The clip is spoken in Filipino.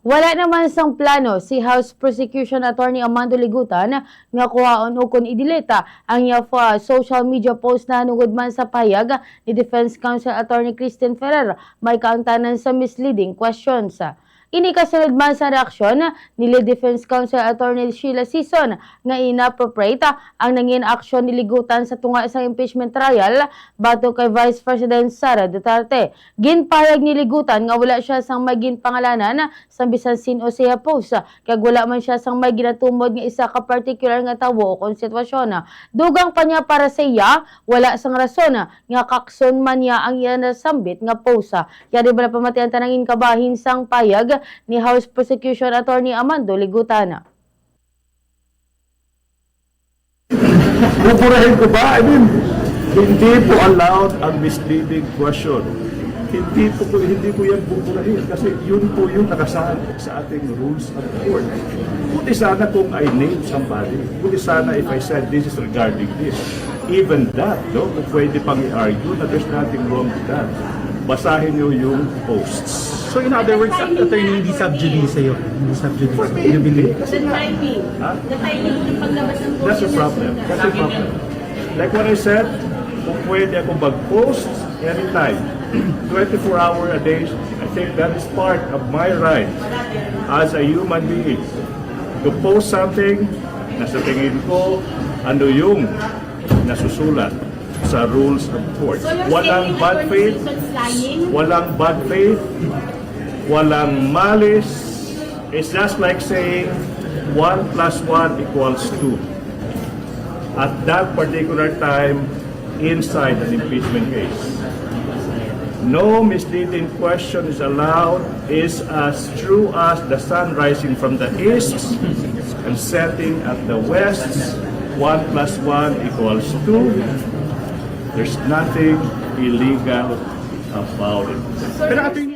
Wala naman sang plano si House Prosecution Attorney Amando Ligutan nga kuhaon o kun idilita ang iya social media post na nungod man sa payag ni Defense Counsel Attorney Christine Ferrer may kaangtanan sa misleading questions. Ini kasunod man sa reaksyon ni Defense Counsel Attorney Sheila Sison nga inappropriate ang nangin aksyon ni Ligutan sa tunga sa impeachment trial bato kay Vice President Sara Duterte. Ginpayag ni Ligutan nga wala siya sang may ginpangalanan sa bisan sino siya post kag wala man siya sang may ginatumod nga isa ka particular nga tawo o kon sitwasyon. Dugang pa niya para sa iya wala sang rason nga kakson man niya ang iya nasambit nga post. Kaya di ba na pamatian tanangin kabahin sang payag ni House Prosecution Attorney Amando Ligutan. Pupurahin ko ba? Hindi po allowed ang misleading question. Hindi ko yan pupurahin kasi yun po yung nakasaad sa ating rules of court. Buti sana kung I name somebody. Buti sana if I said this is regarding this. Even that, no? Kung pwede pang i-argue na there's nothing wrong with that. Basahin nyo yung posts. So in other words, attorney, hindi subjudice sa'yo. Hindi subjudice. For me, hindi. The timing. Huh? The timing ng paglabas ng post. That's the problem. That's the problem. Like what I said, kung pwede ako mag-post anytime, 24 hours a day, I think that is part of my right as a human being. To post something na sa tingin ko, ano yung nasusulat sa rules of court. So you're Walang saying bad faith, walang bad faith, walang malice. It's just like saying 1 + 1 = 2. At that particular time, inside an impeachment case. No misleading question is allowed is as true as the sun rising from the east and setting at the west. 1 + 1 = 2. There's nothing illegal about it. Pero attorney,